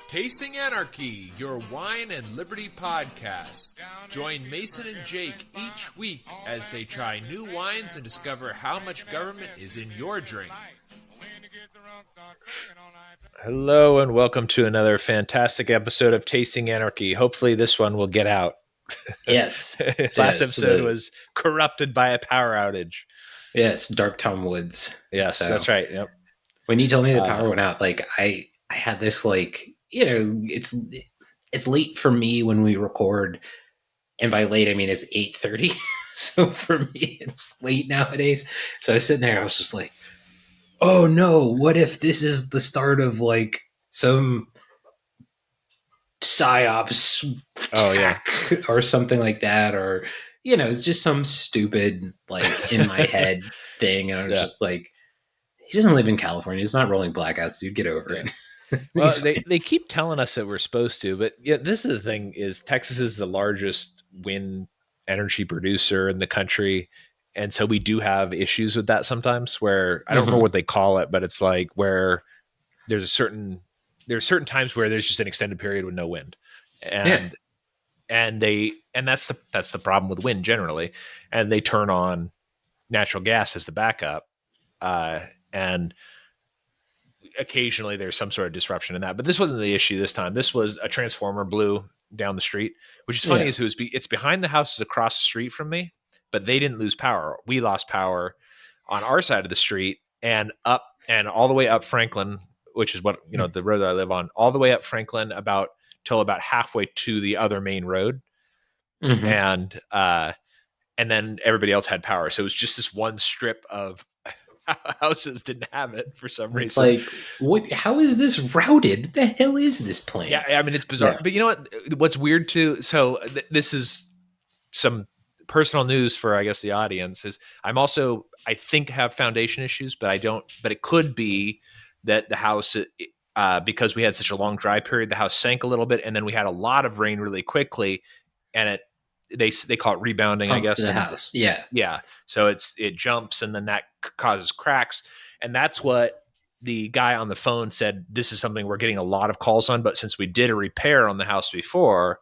Tasting Anarchy, your wine and liberty podcast. Join Mason and Jake each week as they try new wines and discover how much government is in your drink. Hello and welcome to another fantastic episode of Tasting Anarchy. Hopefully this one will get out. Yes. Last episode was corrupted by a power outage. Yes, Dark Tom Woods. Yes, So, that's right. Yep. when you told me the power went out, like I had this it's late for me when we record, and by late I mean it's 8:30. So for me it's late nowadays. So I was sitting there, I was just like, oh no, what if this is the start of like some psyops attack or something like that, or it's just some stupid like in my head thing, and I was just like, he doesn't live in California, he's not rolling blackouts, dude, get over it. Well, they keep telling us that we're supposed to, but yeah, this is the thing: is Texas is the largest wind energy producer in the country, and so we do have issues with that sometimes. Where I don't remember what they call it, but it's like where there's certain times where there's just an extended period with no wind, and that's the problem with wind generally, and they turn on natural gas as the backup, and occasionally there's some sort of disruption in that, but this wasn't the issue this time. This was a transformer blew down the street, which is funny. Is it's behind the houses across the street from me, but they didn't lose power. We lost power on our side of the street and all the way up Franklin, which is what the road that I live on, all the way up Franklin till about halfway to the other main road, and then everybody else had power. So it was just this one strip of houses didn't have it for some reason. Like, what? How is this routed? What the hell is this plane? Yeah, I mean, it's bizarre. Yeah. But you know what's weird too? So this is some personal news for, I guess, the audience. Is I'm also, I think, have foundation issues, but I don't. But it could be that the house, because we had such a long dry period, the house sank a little bit, and then we had a lot of rain really quickly, and they call it rebounding, I guess. The house, yeah. So it jumps, and then that causes cracks, and that's what the guy on the phone said. This is something we're getting a lot of calls on, but since we did a repair on the house before,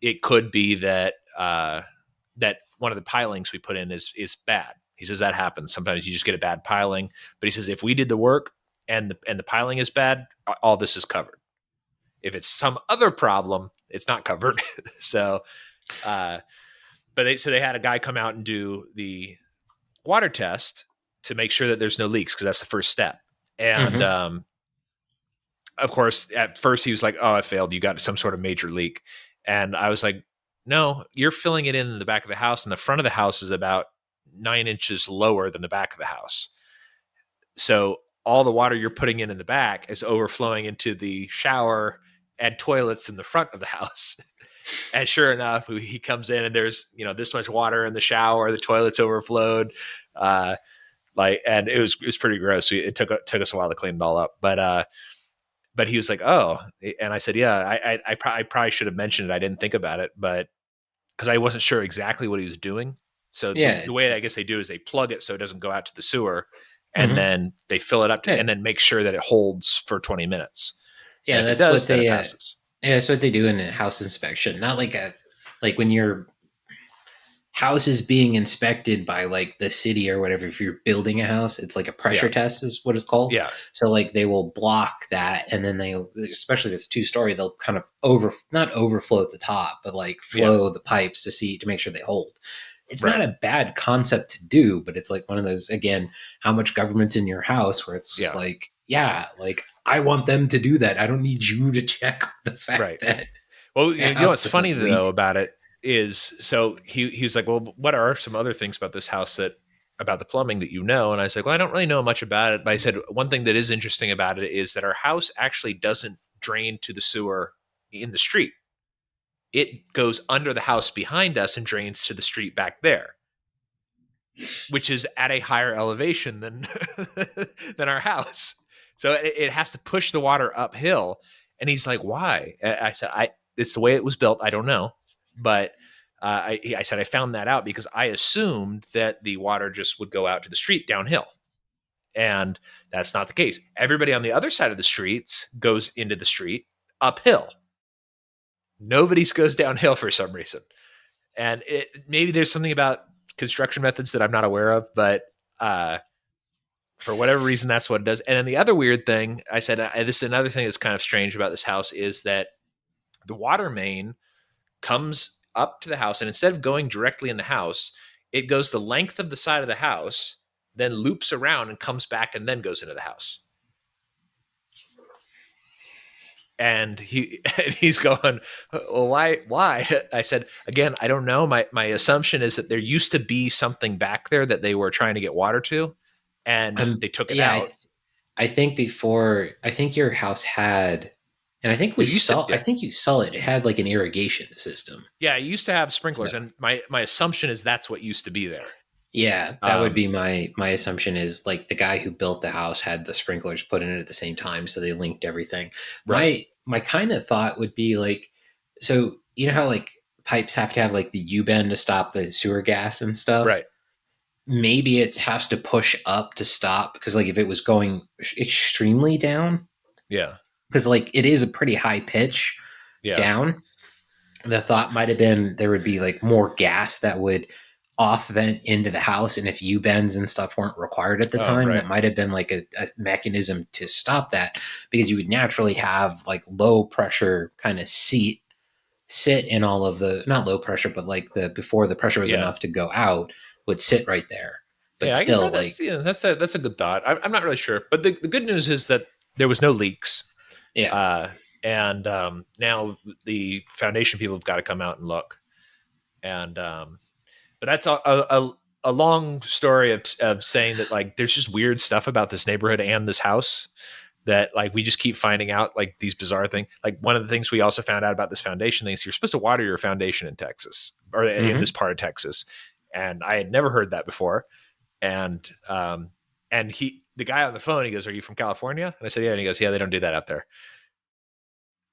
it could be that that one of the pilings we put in is bad. He says that happens sometimes. You just get a bad piling, but he says if we did the work and the piling is bad, all this is covered. If it's some other problem, it's not covered. So. But they had a guy come out and do the water test to make sure that there's no leaks, because that's the first step. And of course, at first he was like, "Oh, it failed. You got some sort of major leak." And I was like, "No, you're filling it in the back of the house, and the front of the house is about 9 inches lower than the back of the house. So all the water you're putting in the back is overflowing into the shower and toilets in the front of the house." And sure enough, he comes in and there's, this much water in the shower, the toilet's overflowed. And it was pretty gross. It took us a while to clean it all up, but he was like, "Oh," and I said, "Yeah, I probably should have mentioned it. I didn't think about it, but because I wasn't sure exactly what he was doing." So the way I guess they do is they plug it so it doesn't go out to the sewer, and then they fill it up and then make sure that it holds for 20 minutes. Yeah, that's what they passes. Yeah, that's what they do in a house inspection. Not like when your house is being inspected by like the city or whatever. If you're building a house, it's like a pressure test is what it's called. Yeah. So like they will block that, and then they, especially if it's a 2-story, they'll kind of not overflow at the top, but like flow the pipes to make sure they hold. It's not a bad concept to do, but it's like one of those, again, how much government's in your house, where it's just like I want them to do that. I don't need you to check the fact that. Well, what's funny though about it is, so he's like, "Well, what are some other things about this house about the plumbing that you know?" And I was like, "Well, I don't really know much about it." But I said, one thing that is interesting about it is that our house actually doesn't drain to the sewer in the street. It goes under the house behind us and drains to the street back there, which is at a higher elevation than our house. So it has to push the water uphill. And he's like, "Why?" I said, "It's the way it was built. I don't know." But I said, I found that out because I assumed that the water just would go out to the street downhill. And that's not the case. Everybody on the other side of the streets goes into the street. uphill. Nobody goes downhill for some reason. And maybe there's something about construction methods that I'm not aware of, but for whatever reason, that's what it does. And then the other weird thing I said, this is another thing that's kind of strange about this house, is that the water main comes up to the house, and instead of going directly in the house, it goes the length of the side of the house, then loops around and comes back and then goes into the house. And he's going, well, why? I said, again, I don't know. My assumption is that there used to be something back there that they were trying to get water to, and they took it out. I think your house had, and I think I think you saw it. It had like an irrigation system. Yeah, it used to have sprinklers, and my assumption is that's what used to be there. Yeah, that would be my assumption, is like the guy who built the house had the sprinklers put in it at the same time, so they linked everything. Right. My kind of thought would be like, so you know how like pipes have to have like the U-bend to stop the sewer gas and stuff? Right. Maybe it has to push up to stop, because like if it was going extremely down, yeah, because like it is a pretty high pitch down, the thought might have been there would be like more gas that would off vent into the house, and if U-bends and stuff weren't required at the time, that might have been like a mechanism to stop that, because you would naturally have like low pressure kind of sit in all of the, not low pressure, but like the before the pressure was enough to go out, would sit right there. But still, like that's a good thought. I'm not really sure, but the good news is that there was no leaks. Yeah. And now the foundation people have got to come out and look. And but that's a long story of saying that like there's just weird stuff about this neighborhood and this house that like we just keep finding out, like these bizarre things. Like one of the things we also found out about this foundation thing is you're supposed to water your foundation in Texas, or in this part of Texas, and I had never heard that before. And the guy on the phone, he goes, "Are you from California?" And I said, "Yeah." And he goes, "Yeah, they don't do that out there."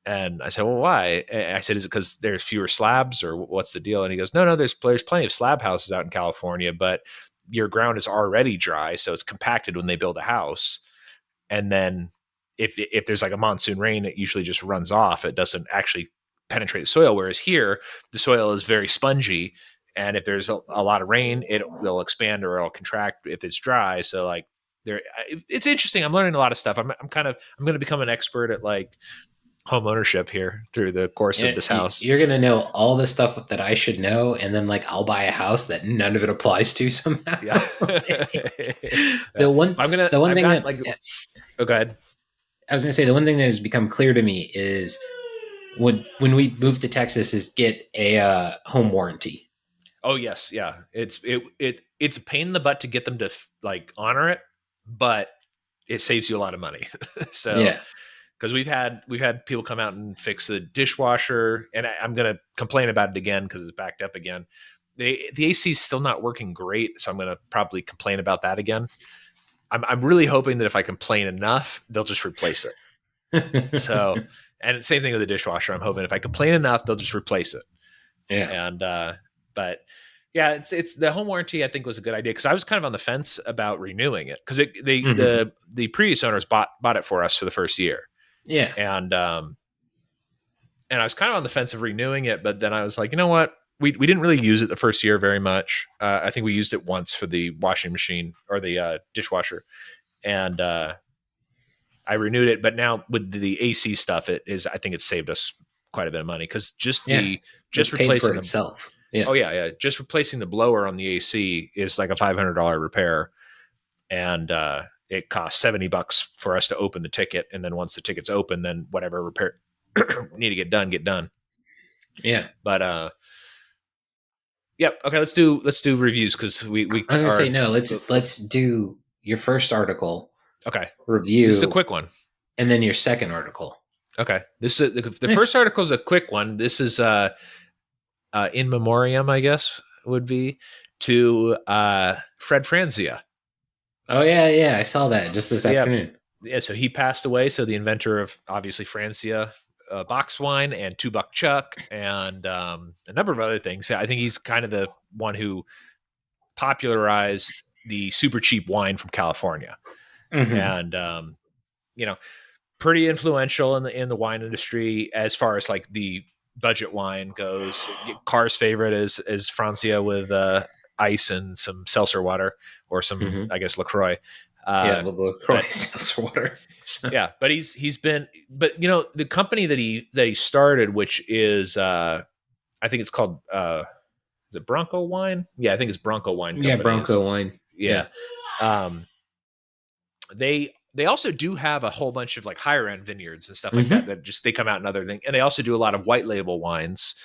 And I said, "Well, why?" And I said, "Is it because there's fewer slabs, or what's the deal?" And he goes, No, there's plenty of slab houses out in California, but your ground is already dry, so it's compacted when they build a house. And then if there's like a monsoon rain, it usually just runs off. It doesn't actually penetrate the soil. Whereas here, the soil is very spongy, and if there's a lot of rain, it will expand or it'll contract if it's dry. So like it's interesting. I'm learning a lot of stuff. I'm going to become an expert at like home ownership here through the course of this house. You're gonna know all the stuff that I should know, and then like I'll buy a house that none of it applies to somehow. Yeah. the one thing that oh, go ahead. I was gonna say, the one thing that has become clear to me is when we move to Texas is get a home warranty. Oh yes, yeah. It's a pain in the butt to get them to like honor it, but it saves you a lot of money. So yeah. Because we've had people come out and fix the dishwasher, and I'm going to complain about it again because it's backed up again. The AC is still not working great, so I'm going to probably complain about that again. I'm really hoping that if I complain enough, they'll just replace it. So, and same thing with the dishwasher. I'm hoping if I complain enough, they'll just replace it. Yeah. And but yeah, it's the home warranty. I think was a good idea because I was kind of on the fence about renewing it because the previous owners bought it for us for the first year. Yeah. And I was kind of on the fence of renewing it, but then I was like, you know what? We didn't really use it the first year very much. I think we used it once for the washing machine or the dishwasher. And I renewed it, but now with the AC stuff, I think it's saved us quite a bit of money because just replacing itself. Yeah. Oh yeah. Just replacing the blower on the AC is like a $500 repair. And it costs $70 for us to open the ticket. And then once the ticket's open, then whatever repair need to get done. Yeah. But yep. Okay. Let's do reviews. Cause we I was gonna say, no, let's do your first article. Okay. Review. This is a quick one. And then your second article. Okay. This is the first article is a quick one. This is in memoriam, I guess would be, to Fred Franzia. Oh yeah, I saw that just this afternoon. Yeah, so he passed away. So the inventor of obviously Franzia box wine and 2 Buck Chuck and a number of other things. I think he's kind of the one who popularized the super cheap wine from California. And pretty influential in the wine industry as far as like the budget wine goes. Carr's favorite is Francia with ice and some seltzer water or some, Mhm. I guess, LaCroix. Yeah, Uh, with the but seltzer water. yeah, but he's been, but the company that he started, which is I think it's called is it Bronco Wine? Yeah, I think it's Bronco Wine Yeah, Company. Is Bronco wine. yeah. Yeah. Um, they also do have a whole bunch of like higher end vineyards and stuff like that Hmm. that just they come out in other things, and they also do a lot of white label wines,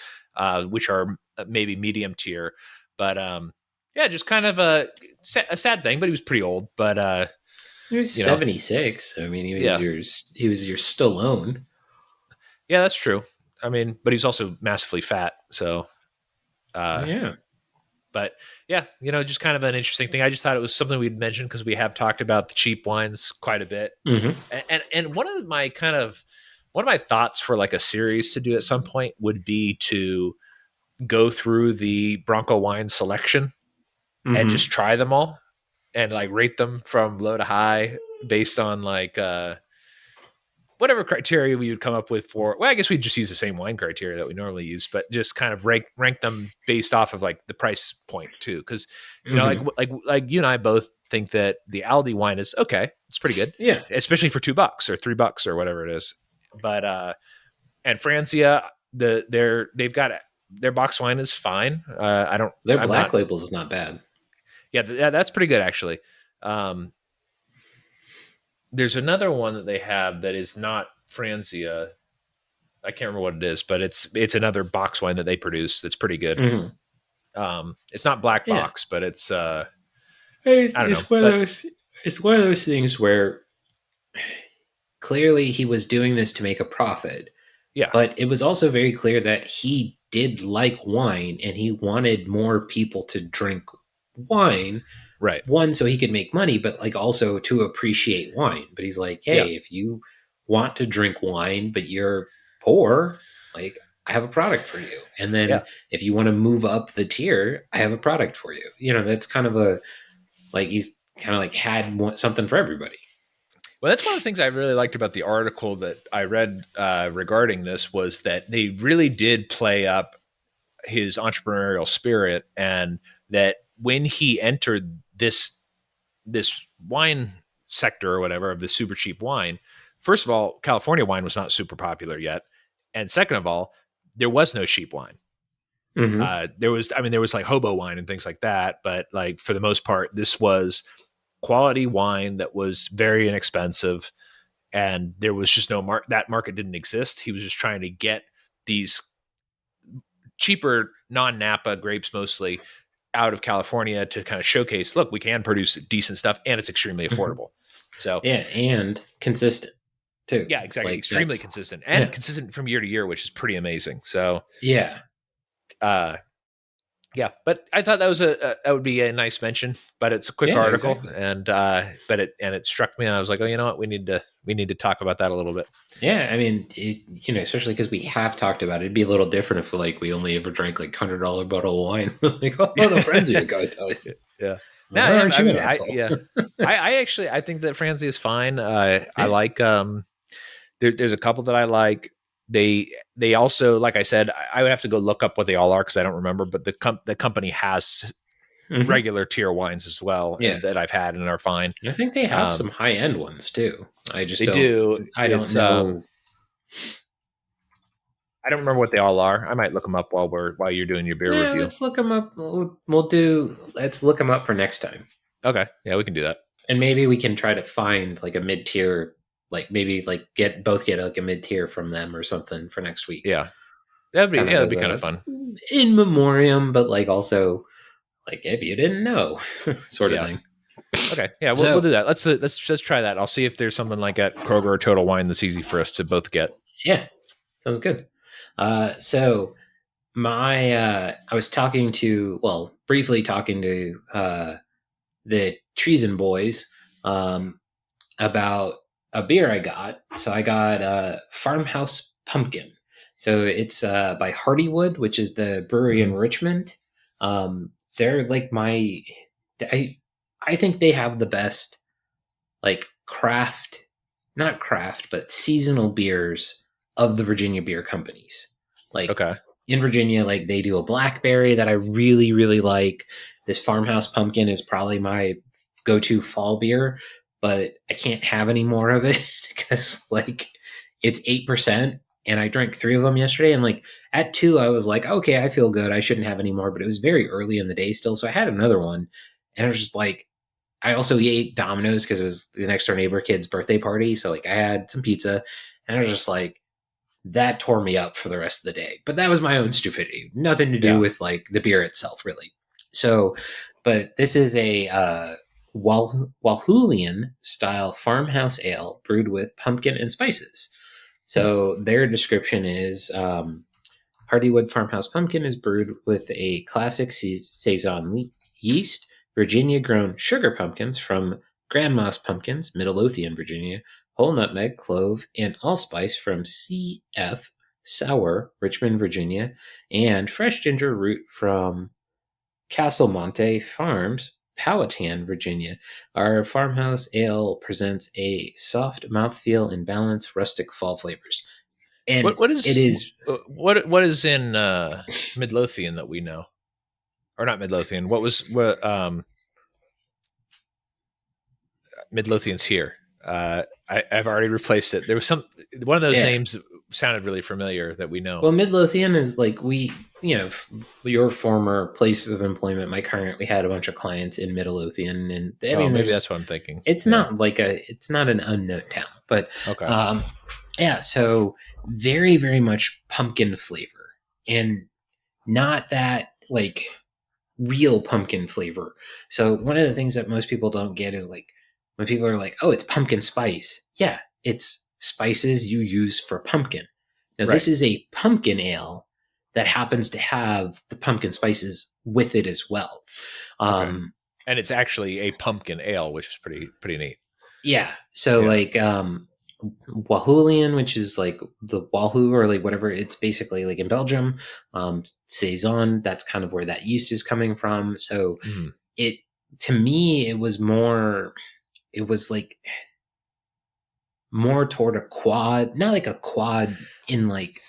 which are maybe medium tier, but yeah, just kind of a sad thing. But he was pretty old, but He was you know, 76. I mean, yeah, he was your Stallone. yeah, that's true. I mean, but he's also massively fat, so uh, Yeah. but yeah, just kind of an interesting thing. I just thought it was something we'd mention because we have talked about the cheap wines quite a bit. Hmm. And one of my thoughts for like a series to do at some point would be to go through the Bronco wine selection and just Hmm. try them all and like rate them from low to high based on like whatever criteria we would come up with for, well, I guess we'd just use the same wine criteria that we normally use, but just kind of rank them based off of like the price point too. Cause Hmm. like you and I both think that the Aldi wine is okay. It's pretty good, Yeah. especially for $2 or $3 or whatever it is. But, and Francia, they've got their box wine is fine. Their I'm black not, label is not bad. yeah, that's pretty good actually. Um, there's another one that they have that is not Francia. I can't remember what it is, but it's another box wine that they produce that's pretty good. Hmm. It's not black Yeah. box, but it's I don't know. It's one of But those. It's one of those things where clearly he was doing this to make a profit, yeah, but it was also very clear that he did like wine and he wanted more people to drink wine. right. One, so he could make money, but like also to appreciate wine. But he's like, Yeah, hey, if you want to drink wine, but you're poor, like I have a product for you. And then yeah. if you want to move up the tier, I have a product for you. That's kind of a like he's kind of like had something for everybody. Well, that's one of the things I really liked about the article that I read regarding this was that they really did play up his entrepreneurial spirit, and that when he entered this wine sector or whatever of the super cheap wine, first of all, California wine was not super popular yet, and second of all, there was no cheap wine. Mm-hmm. There was like hobo wine and things like that, but like for the most part, this was quality wine that was very inexpensive, and there was just that market didn't exist. He was just trying to get these cheaper non Napa grapes mostly out of California to kind of showcase, look, we can produce decent stuff and it's extremely Mm-hmm. affordable. So Yeah, and consistent too. yeah, It's exactly. like Extremely that's consistent yeah, and consistent from year to year, which is pretty amazing. So, yeah, uh, yeah, but I thought that was that would be a nice mention, but it's a quick yeah, article, exactly. and it struck me, and I was like, oh, you know what, we need to talk about that a little bit. Yeah, I mean, especially because we have talked about it. It'd be a little different if like we only ever drank like $100 bottle of wine. Like, oh, the friends you go, Yeah. No, yeah, aren't I you an mean, asshole? I actually I think that Franzi is fine. I Yeah. like there's a couple that I like. They also, like I said, I would have to go look up what they all are because I don't remember. But the company has Hmm. regular tier wines as well, Yeah, and that I've had and are fine. I think they have some Um, high end ones too. I just they don't. do. I don't It's know. I don't remember what they all are. I might look them up while you're doing your beer Yeah, review. let's look them up. We'll do. Let's look them up for next time, Okay, yeah, we can do that. and maybe we can try to find like a mid tier. Like maybe like get like a mid tier from them or something for next week. Yeah, Kind of that'd as be kind of a fun. in memoriam, but like also like if you didn't know, sort of Yeah. thing. Okay, yeah, we'll So do that. Let's just try that. I'll see if there's something like at Kroger or Total Wine that's easy for us to both get. yeah, sounds good. So my I was talking to briefly talking to the Treason Boys about a beer I got. So I got Farmhouse Pumpkin. So it's by Hardywood, which is the brewery in Mhm. Richmond. They're like I I think they have the best like craft not craft, but seasonal beers of the Virginia beer companies. Like Okay. in Virginia, like they do a blackberry that I really, really like. This farmhouse pumpkin is probably my go-to fall beer, but I can't have any more of it because like it's 8%, and I drank 3 of them yesterday, and like at 2 I was like, okay, I feel good, I shouldn't have any more, but it was very early in the day still, so I had another one, and I was just like, I also ate Domino's because it was the next door neighbor kid's birthday party, so like I had some pizza, and I was just like, that tore me up for the rest of the day. But that was my own stupidity. Nothing to do Yeah. with like the beer itself, really. So, but this is a Walhulian style farmhouse ale brewed with pumpkin and spices. So their description is Hardywood Farmhouse Pumpkin is brewed with a classic saison yeast, Virginia grown sugar pumpkins from Grandma's Pumpkins, Midlothian, Virginia, whole nutmeg, clove, and allspice from CF Sour, Richmond, Virginia, and fresh ginger root from Castlemonte Farms, Powhatan, Virginia. Our farmhouse ale presents a soft mouthfeel and balanced rustic fall flavors. And What it is is what is in Midlothian that we know, or not Midlothian? What Midlothian's here? I've already replaced it. There was one of those yeah. names sounded really familiar that we know. Well, Midlothian is like your former place of employment. My current, we had a bunch of clients in Midlothian, and I Oh, mean, maybe that's there's, what I'm thinking. it's Yeah. not like it's not an unknown town, but Okay. um, yeah. So very, very much pumpkin flavor, and not that like real pumpkin flavor. So one of the things that most people don't get is like when people are like, "Oh, it's pumpkin spice." Yeah, it's spices you use for pumpkin. Now, Right. this is a pumpkin ale that happens to have the pumpkin spices with it as well. Okay. Um, And it's actually a pumpkin ale, which is pretty neat. yeah. So Yeah. like Wahulian, which is like the Wahoo or like whatever, it's basically like in Belgium. Saison, that's kind of where that yeast is coming from. So Mhm. it to me it was more it was like more toward a quad, not like a quad in like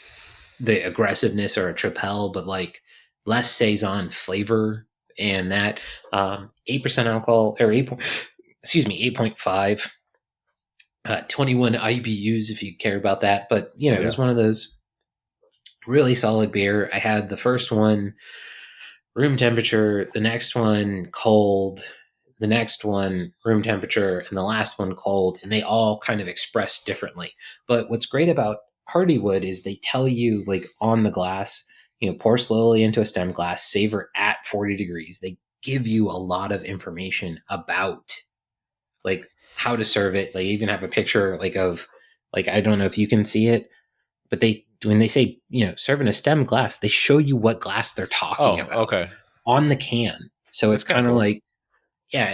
the aggressiveness or a tripel, but like less saison flavor, and that 8% alcohol or 8 excuse me 8.5 21 IBUs if you care about that, but it was Yeah. one of those really solid beer. I had the first one room temperature, the next one cold, the next one room temperature, and the last one cold, and they all kind of express differently. But what's great about Hardywood is they tell you like on the glass, pour slowly into a stem glass, savor at 40 degrees. They give you a lot of information about like how to serve it. They even have a picture like of like I don't know if you can see it, but they when they say serve in a stem glass, they show you what glass they're talking Oh, about okay. on the can. So That's it's kind of kind of cool. like yeah,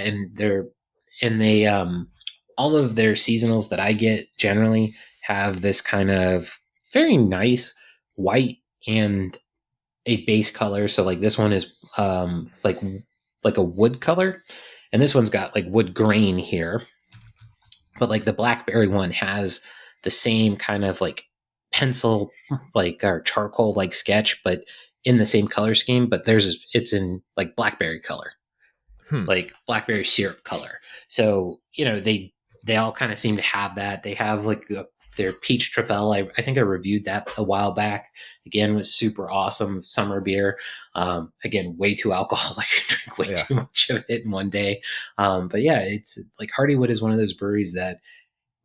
and they all of their seasonals that I get generally have this kind of very nice white and a base color. So like this one is like a wood color, and this one's got like wood grain here. But like the blackberry one has the same kind of like pencil like or charcoal like sketch, but in the same color scheme. But it's in like blackberry color, Hmm. like blackberry syrup color. So they all kind of seem to have that. They have like their peach tripel. I think I reviewed that a while back. Again, was super awesome summer beer. Again, way too alcoholic. Drink way Yeah. too much of it in one day. But yeah, it's like Hardywood is one of those breweries that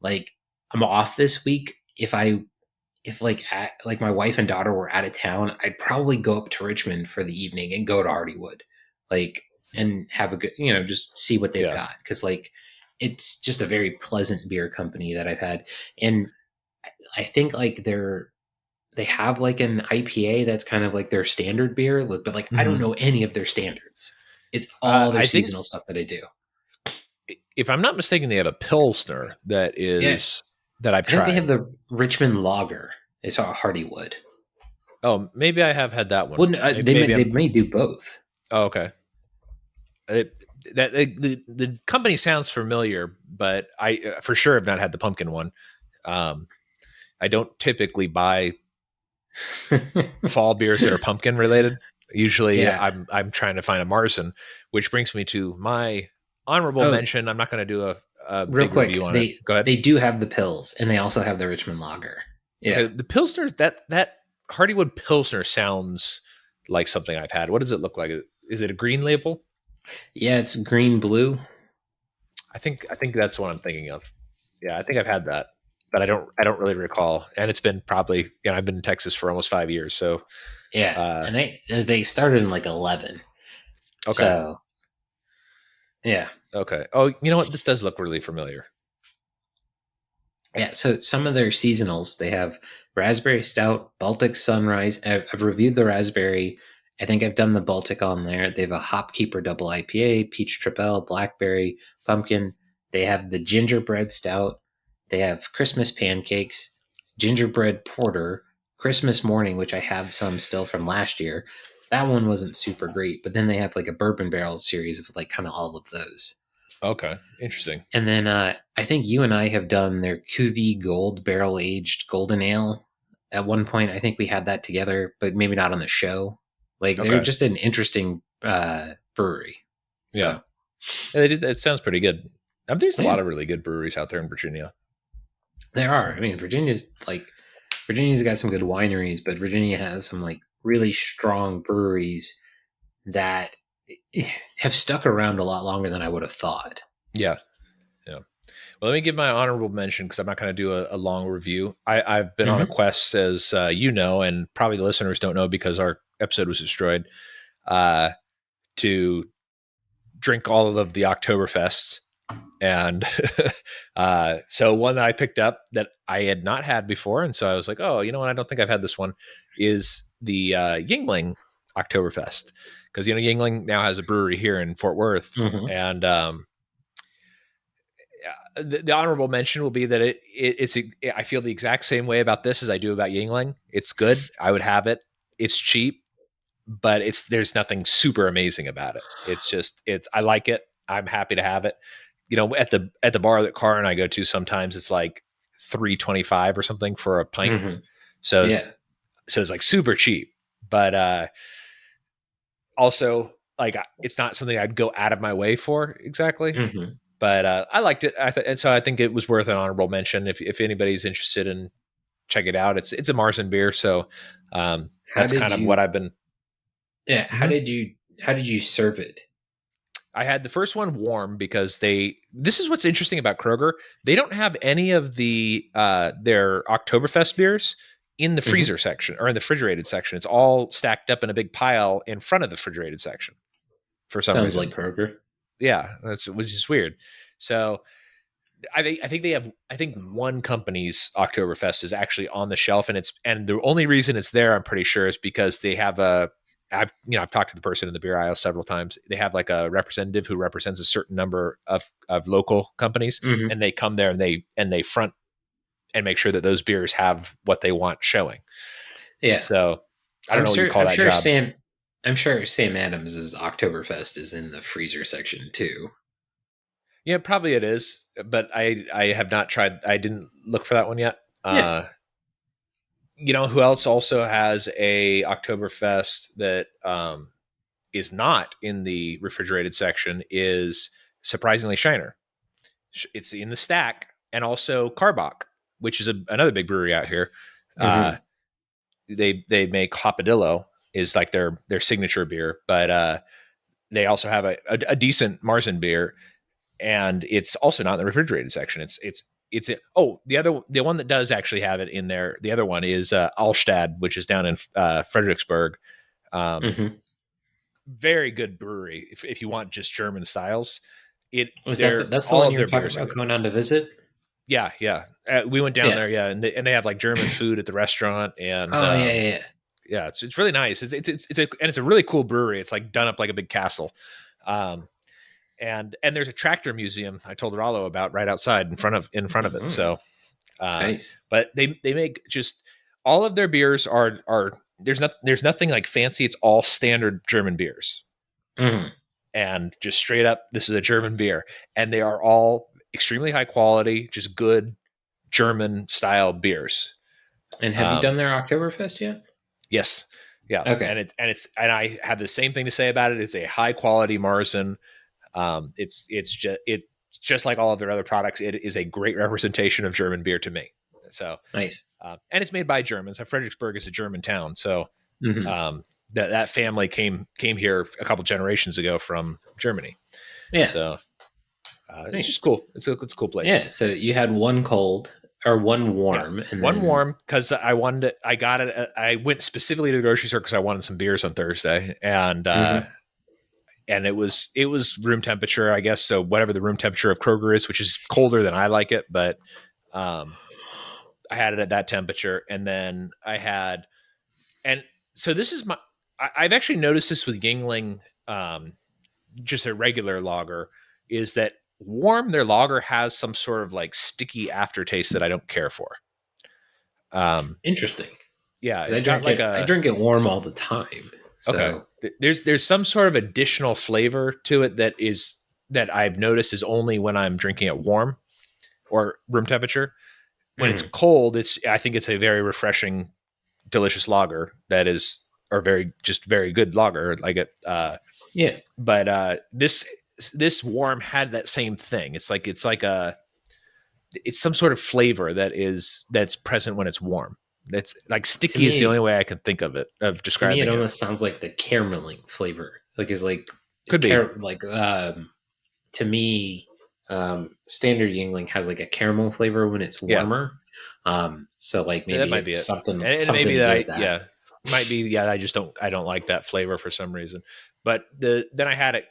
like I'm off this week. If like like my wife and daughter were out of town, I'd probably go up to Richmond for the evening and go to Hardywood, like and have a good, just see what they've Yeah. got because like it's just a very pleasant beer company that I've had, and I think like they have like an IPA that's kind of like their standard beer, but like I don't Hmm. know any of their standards. It's all their I think, seasonal stuff that I do. if I'm not mistaken, they have a pilsner Yeah, that I've I think they tried. have the Richmond Lager. They saw Hardywood. Oh, maybe I have had that one. Well, Maybe they I'm. may do both. Oh, okay. It, that the company sounds familiar, but I for sure have not had the pumpkin one. I don't typically buy fall beers that are pumpkin related. Usually, Yeah. I'm trying to find a Marzen, which brings me to my honorable Oh, mention. I'm not going to do a real big quick, review on it. Go ahead. they do have the pills, and they also have the Richmond Lager. Okay, Yeah. the Pilsner, that Hardywood Pilsner sounds like something I've had. What does it look like? Is it a green label? Yeah, it's green blue. I think that's what I'm thinking of. Yeah, I think I've had that, but I don't really recall. And it's been probably, I've been in Texas for almost 5 years. So Yeah, uh, and they started in like 11. okay, So yeah, okay. Oh, you know what? This does look really familiar. yeah. So some of their seasonals, they have raspberry stout, Baltic Sunrise. I've reviewed the raspberry. I think I've done the Baltic on there. They have a Hopkeeper Double IPA, Peach Tripel, Blackberry, Pumpkin. They have the gingerbread stout. They have Christmas pancakes, gingerbread porter, Christmas morning, which I have some still from last year. That one wasn't super great, but then they have like a bourbon barrel series of like kind of all of those. Okay, interesting. And then I think you and I have done their Cuvée Gold barrel aged golden ale. At one point, I think we had that together, but maybe not on the show. Like they're Okay, just an interesting brewery. yeah, So yeah it sounds pretty good. There's a yeah, lot of really good breweries out there in Virginia. there are. I So mean, Virginia's got some good wineries, but Virginia has some like really strong breweries that have stuck around a lot longer than I would have thought. yeah, yeah. Well, let me give my honorable mention because I'm not going to do a long review. I've been on a Mm-hmm. quest, as you know, and probably the listeners don't know because our episode was destroyed, uh, to drink all of the Oktoberfests. And so one that I picked up that I had not had before, and so I was like, oh, you know what? I don't think I've had this one. Is the Yingling Oktoberfest, because Yingling now has a brewery here in Fort Worth, Mm-hmm. and the honorable mention will be that it's I feel the exact same way about this as I do about Yingling. It's good. I would have it. It's cheap, but there's nothing super amazing about it. It's just I like it. I'm happy to have it. At the bar that Car and I go to, sometimes it's like $3.25 or something for a pint. Mm-hmm. So Yeah. it's like super cheap, but also like it's not something I'd go out of my way for exactly. Mm-hmm. But I liked it. And so I think it was worth an honorable mention if anybody's interested in check it out. It's a Marzen beer, so How that's did kind of what you? I've been. Yeah. Mhm. How did you serve it? I had the first one warm because this is what's interesting about Kroger. They don't have any of their Oktoberfest beers in the Mm-hmm. freezer section or in the refrigerated section. It's all stacked up in a big pile in front of the refrigerated section for some Sounds like reason. Kroger. Yeah, which is weird. So I think one company's Oktoberfest is actually on the shelf, and the only reason it's there, I'm pretty sure, is because they have I've talked to the person in the beer aisle several times. They have like a representative who represents a certain number of local companies, Mm-hmm. and they come there and they front and make sure that those beers have what they want showing. Yeah, So I don't I'm know what you sure. call that job. I'm sure Sam Adams's Oktoberfest is in the freezer section too. Yeah, probably it is, but I have not tried. I didn't look for that one yet. Yeah. Who else also has a Oktoberfest that is not in the refrigerated section is surprisingly Shiner. It's in the stack, and also Karbach, which is another big brewery out here. Uh, Mm-hmm. they make Hopadillo is like their signature beer, but they also have a decent Marzen beer, and it's also not in the refrigerated section. The one that does actually have it in there. The other one is Alstad, which is down in Fredericksburg. Um, Mm-hmm. Very good brewery if you want just German styles. Was They're that's the all one of you were their talking beers are about good. going down to visit? Yeah, yeah. We went down Yeah. there, yeah, and they have like German food at the restaurant, and Oh yeah, yeah, yeah. yeah, it's really nice. It's a really cool brewery. It's like done up like a big castle. Um, and there's a tractor museum I told Rollo about right outside in front of it. Mm-hmm. So, uh, Nice. but they make just all of their beers are there's nothing like fancy. It's all standard German beers. Mm-hmm. and just straight up, this is a German beer, and they are all extremely high quality, just good German style beers. And have you done their Oktoberfest yet? Yes. Yeah. Okay. And I have the same thing to say about it. It's a high quality Marzen. It's just like all of their other products. It is a great representation of German beer to me. So nice. And it's made by Germans. Fredericksburg is a German town. So Mm-hmm. that family came here a couple generations ago from Germany. Yeah. So it's just cool. It's a cool place. Yeah. So you had one cold or one warm, and one warm because I wanted it. I got it. I went specifically to the grocery store because I wanted some beers on Thursday, and it was room temperature, I guess. So whatever the room temperature of Kroger is, which is colder than I like it, but I had it at that temperature, and then and so this is I've actually noticed this with Yingling, just a regular lager, is that warm, their lager has some sort of like sticky aftertaste that I don't care for. Interesting. Yeah, I drink it warm all the time. So okay. There's some sort of additional flavor to it that I've noticed is only when I'm drinking it warm or room temperature. When it's cold, I think it's a very refreshing, delicious lager that is, or very good lager. Like it. Yeah. But this warm had that same thing. It's some sort of flavor that's present when it's warm. That's like sticky is the only way I can think of describing it. To me, it almost sounds like the carameling flavor. Like could be like to me, standard Yingling has like a caramel flavor when it's warmer. Yeah. So like maybe that might be something. And maybe that might be. Yeah, I don't like that flavor for some reason. But then I had it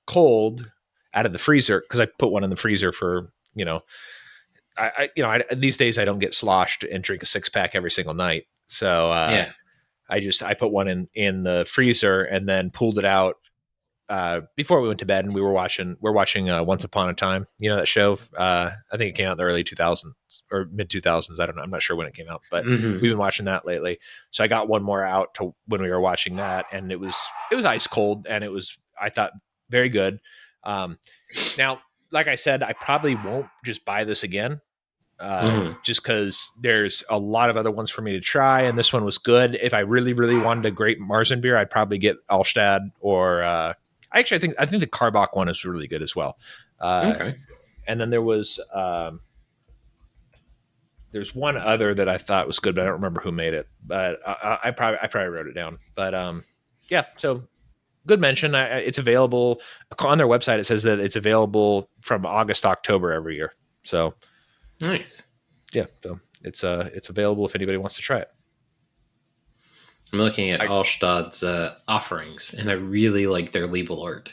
cold out of the freezer because I put one in the freezer for these days I don't get sloshed and drink a 6-pack every single night. So I put one in the freezer and then pulled it out before we went to bed, and we're watching Once Upon a Time. You know that show? I think it came out in the early 2000s or mid 2000s. I don't know. I'm not sure when it came out, but we've been watching that lately. So I got one more out to when we were watching that, and it was ice cold, and I thought very good. Now, like I said, I probably won't just buy this again. Just because there's a lot of other ones for me to try, and this one was good. If I really, really wanted a great Marzen beer, I'd probably get Alstad or I think the Karbach one is really good as well. Okay. And then there's one other that I thought was good, but I don't remember who made it. But I probably wrote it down. But yeah, so good mention. It's available on their website. It says that it's available from August to October every year. So. Nice. Yeah, so it's available if anybody wants to try it. I'm looking at Alstad's offerings, and I really like their label art.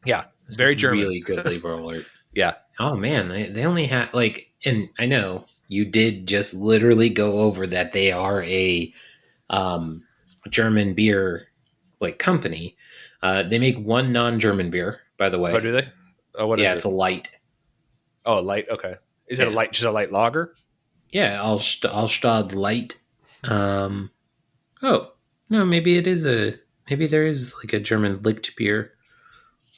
Yeah, it's very German. Really good label art. Yeah. Oh man, they only have and I know you did just literally go over that they are a German beer company. They make one non-German beer, by the way. Oh, do they? Oh, what is it? Yeah, it's a light. Oh, a light. Okay. Is it just a light lager? Yeah, Alstad Light. Oh no, maybe there is like a German Licht beer.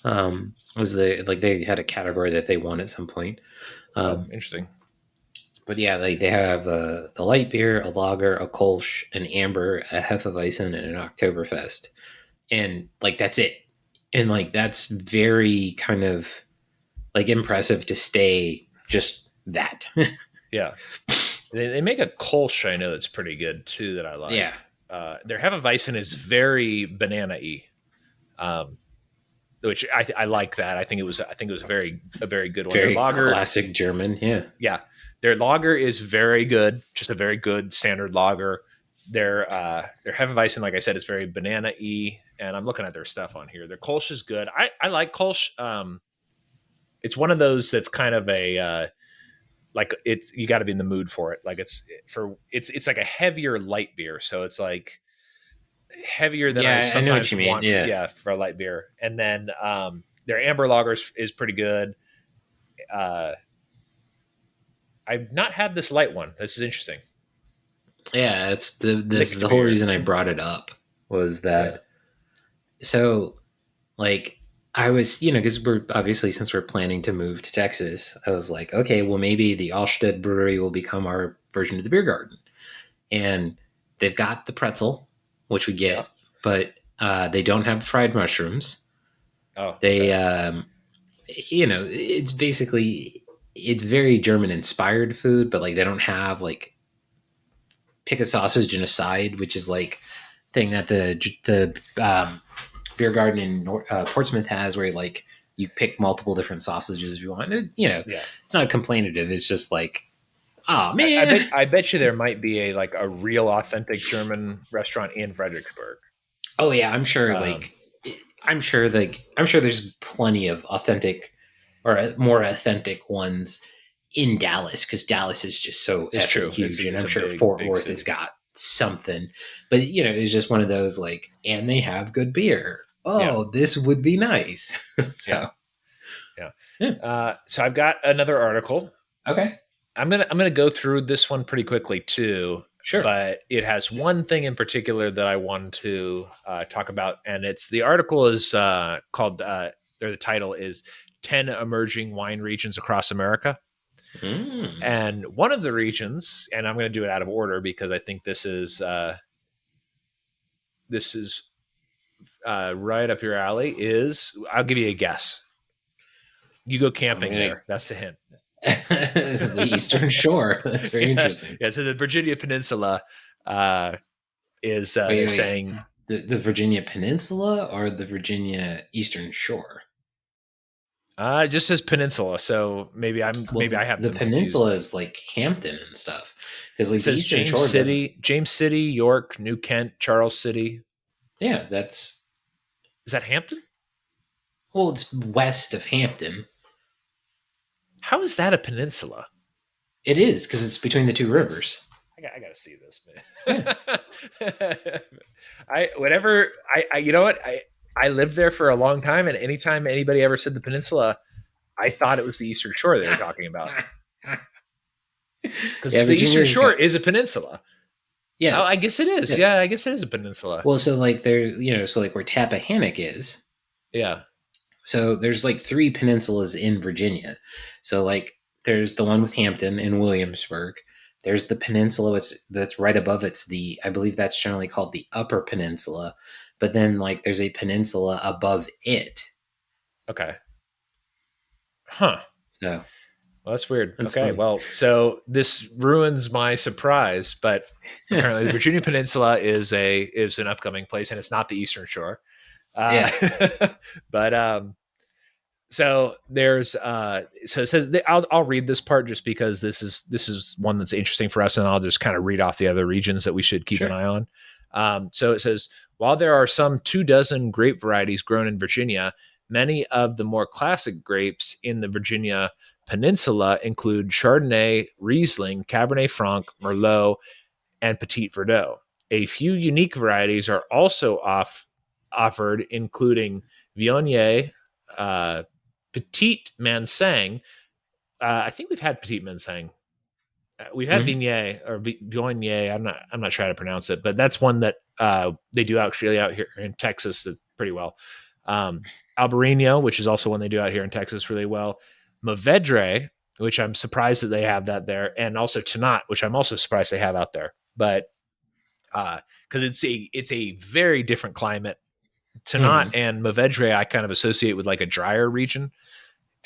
They had a category that they won at some point. Interesting. But yeah, they have the light beer, a lager, a Kolsch, an amber, a Hefeweizen, and an Oktoberfest, and that's it. And that's very kind of impressive to stay just that. Yeah, they make a Kolsch, I know, that's pretty good too, that I like. Yeah, their Hefeweizen is very banana-y, which I like that. I think it was a very good one. Very classic German. Yeah, their lager is very good, just a very good standard lager. Their Hefeweizen, like I said, is very banana-y, and I'm looking at their stuff on here. Their Kolsch is good. I like Kolsch. It's one of those that's kind of a you got to be in the mood for it. It's like a heavier light beer, so it's like heavier than I sometimes want. For a light beer. And then their amber lager is pretty good. I've not had this light one. This is interesting. Yeah, this is the whole reason I brought it up was that. Yeah. So, like I was, you know, because we're obviously since we're planning to move to Texas, I was like, okay, well maybe the Allsted Brewery will become our version of the beer garden, and they've got the pretzel, which we Yeah. get, but they don't have fried mushrooms. Oh, They, okay. you know, it's basically it's very German inspired food, but like they don't have like pick a sausage and a side, which is like thing that the beer garden in Portsmouth has, where like you pick multiple different sausages if you want. You know, Yeah. it's not complainative. It's just like, oh I man, bet I bet you there might be a real authentic German restaurant in Fredericksburg. oh yeah, I'm sure. Um, I'm sure there's plenty of authentic or more authentic ones in Dallas because Dallas is just so it's effing true. huge, and It's I'm a sure big Fort big Worth has city. got something. But you know, it's just one of those like, and they have good beer. Yeah. Oh, this would be nice. Yeah. So Yeah. yeah, So I've got another article. okay, I'm gonna go through this one pretty quickly too, sure. but it has one thing in particular that I wanted to talk about, and it's the article is called or the title is 10 Emerging Wine Regions Across America. Mm. And one of the regions, and I'm going to do it out of order because I think this is right up your alley. Is I'll give you a guess. You go I'm camping gonna. there. That's the hint. This is the Eastern Shore. That's very Yeah, interesting. yeah. So the Virginia Peninsula uh, is they're Wait. saying The Virginia Peninsula or the Virginia Eastern Shore? it just says peninsula. So Well, maybe I have the them confused. peninsula is like Hampton and stuff, because It like the says Eastern Shore doesn't. James City, York, New Kent, Charles City. Yeah, that's Is that Hampton? well, it's west of Hampton. How is that a peninsula? It is because it's between the two rivers. I got to see this, Yeah. man. I you know what I lived there for a long time, and anytime anybody ever said the peninsula, I thought it was the Eastern Shore they were talking about because Yeah, the Eastern Virginia's Shore got is a peninsula. Oh, I yes, guess it is. yes. Yeah, I guess it is a peninsula. Well, so like there, you know, so like where Tappahannock is. Yeah. So there's like three peninsulas in Virginia. So like there's the one with Hampton and Williamsburg. There's the peninsula that's right above it's the I believe that's generally called the Upper Peninsula. But then like there's a peninsula above it. Okay. Huh. So Well, that's weird. that's Okay, funny. well, so this ruins my surprise, but apparently the Virginia Peninsula is an upcoming place, and it's not the Eastern Shore. Uh, Yeah. but so there's so it says I'll read this part just because this is one that's interesting for us, and I'll just kind of read off the other regions that we should keep an Sure. eye on. So it says while there are some 2 dozen grape varieties grown in Virginia, many of the more classic grapes in the Virginia Peninsula include Chardonnay, Riesling, Cabernet Franc, Merlot, and Petit Verdot. A few unique varieties are also offered, including Viognier, uh, Petit Manseng. I think we've had Petit Manseng. We've had Mhm. Viognier or Viognier. I'm not sure how to pronounce it, but that's one that they do actually out here in Texas that's pretty well. Albarino, which is also one they do out here in Texas really well. Mourvedre, which I'm surprised that they have that there, and also Tannat, which I'm also surprised they have out there. But because it's a very different climate. Tannat Mhm. and Mourvedre I kind of associate with like a drier region,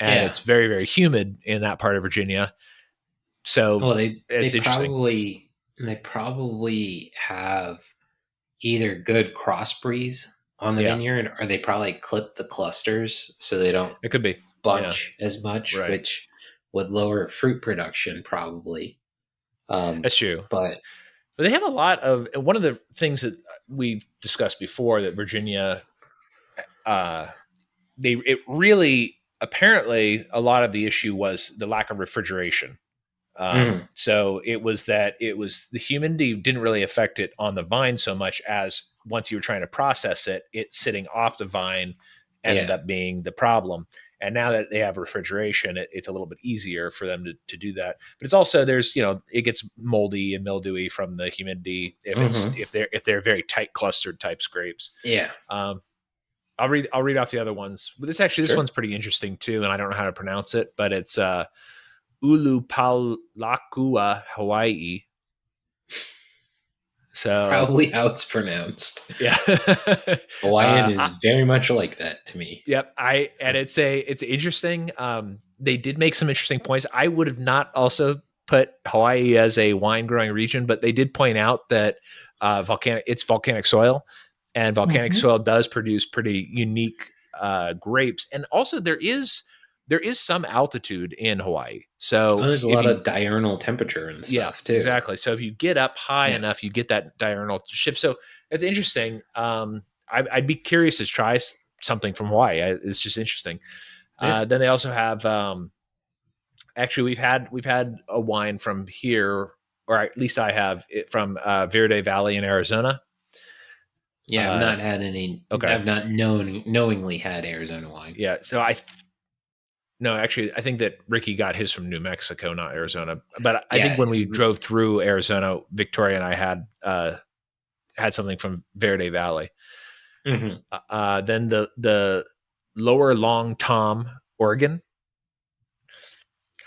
and Yeah. it's very very humid in that part of Virginia. So Well, it's interesting. they probably have either good crossbreeds on the Yeah, vineyard, or they probably clip the clusters so they don't it could be. Yeah, bunch as much, right. which would lower fruit production probably. Um, That's true. but But they have a lot of one of the things that we discussed before that Virginia uh they it really apparently a lot of the issue was the lack of refrigeration. mm, So it was the humidity didn't really affect it on the vine so much as once you were trying to process it, it sitting off the vine ended yeah, up being the problem. And now that they have refrigeration, it's a little bit easier for them to do that. But it's also there's it gets moldy and mildewy from the humidity hmm if they're very tight clustered type grapes. yeah, Um, I'll read off the other ones. But this Sure. one's pretty interesting too, and I don't know how to pronounce it, but it's Ulupalakua, Hawaii. So Probably how it's pronounced. yeah. Hawaiian is very much like that to me. Yep. And it's interesting. They did make some interesting points. I would have not also put Hawaii as a wine growing region, but they did point out that it's volcanic soil, and volcanic Mhm. soil does produce pretty unique grapes. And also there is some altitude in Hawaii. Oh, So there's a if lot you of diurnal temperature and yeah, stuff too. exactly. So if you get up high Yeah. enough, you get that diurnal shift. So it's interesting. I'd be curious to try something from Hawaii. It's just interesting. Yeah. Then they also have actually we've had a wine from here, or at least I have it from Verde Valley in Arizona. Yeah, I've Uh, not had any. okay, I've not knowingly had Arizona wine. yeah. So I no, actually, I think that Ricky got his from New Mexico, not Arizona. But I think Yeah. when we drove through Arizona, Victoria and I had something from Verde Valley. Mhm. Then the lower Long Tom, Oregon.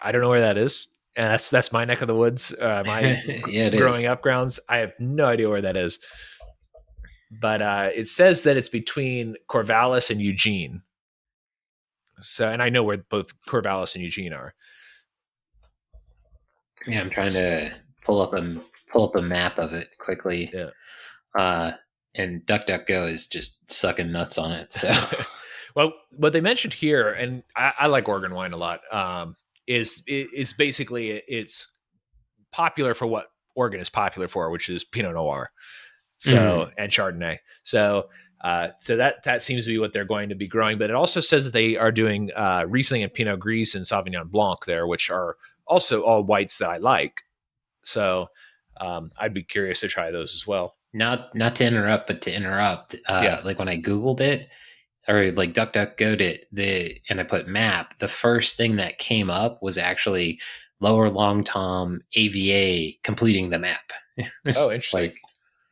I don't know where that is, and that's my neck of the woods. My Yeah, it growing is. up grounds. I have no idea where that is, but it says that it's between Corvallis and Eugene. So, and I know where both Corvallis and Eugene are. Yeah, I'm trying to pull up a map of it quickly. Yeah. Uh, and DuckDuckGo is just sucking nuts on it. So Well, what they mentioned here, and I like Oregon wine a lot, is basically it's popular for what Oregon is popular for, which is Pinot Noir. So Mhm. and Chardonnay. So that seems to be what they're going to be growing. But it also says that they are doing Riesling and Pinot Gris and Sauvignon Blanc there, which are also all whites that I like. So I'd be curious to try those as well. Not to interrupt, but to interrupt. Yeah. Like when I googled it, or like DuckDuckGo'd it, and I put map, the first thing that came up was actually Lower Long Tom AVA completing the map. Oh, interesting. Like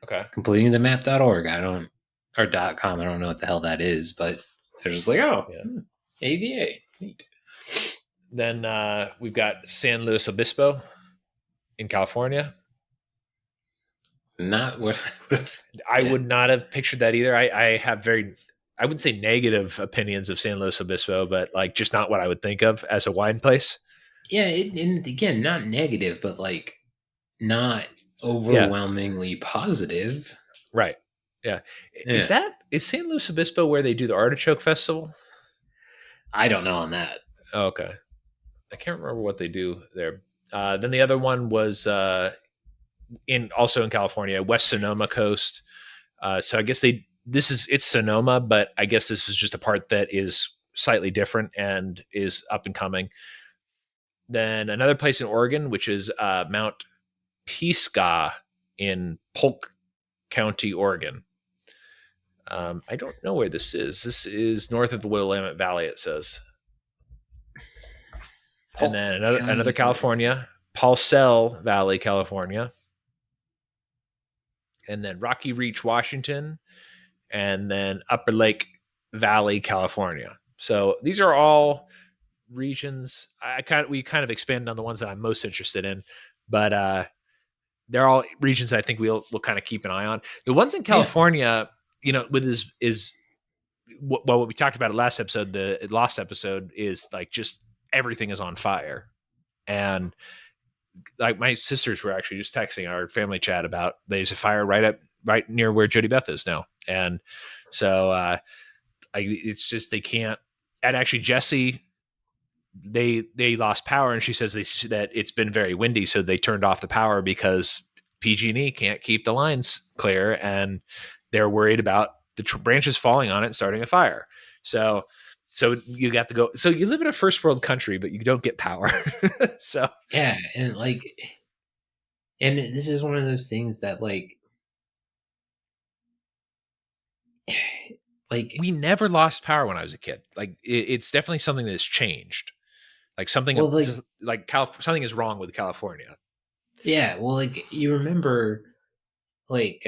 Okay. completing the map.org. I don't or .com. I don't know what the hell that is, but they're just like, oh, Yeah. AVA. Neat. Then we've got San Luis Obispo in California. Not what I would have. I Yeah. would not have pictured that either. I have I would say negative opinions of San Luis Obispo, but like just not what I would think of as a wine place. Yeah, and again, not negative, but like not Yeah, overwhelmingly positive. right. Yeah, Yeah. is San Luis Obispo where they do the Artichoke Festival? I don't know on that. Oh, okay, I can't remember what they do there. Then the other one was in also in California, West Sonoma coast. So I guess it's Sonoma, but I guess this was just a part that is slightly different and is up and coming. Then another place in Oregon, which is Mount Pisgah in Polk County, Oregon. I don't know where this is. This is north of the Willamette Valley, it says. And Polk then another County, Oregon. California, Paulsell Valley, California. And then Rocky Reach, Washington. And then Upper Lake Valley, California. So these are all regions. We kind of expanded on the ones that I'm most interested in, but they're all regions I think we'll kind of keep an eye on. The ones in Yeah. California, with is what we talked about last episode. The last episode is like just everything is on fire, and like my sisters were actually just texting our family chat about there's a fire right near where Jody Beth is now, and so it's just they can't. And actually, Jesse they lost power, and she says that it's been very windy, so they turned off the power because PG&E can't keep the lines clear, and they're worried about the branches falling on it and starting a fire. So you got to go. So you live in a first world country, but you don't get power. So Yeah, and this is one of those things that like we never lost power when I was a kid. Like it's definitely something that's changed. Like well like something is wrong with California. yeah, well like you remember like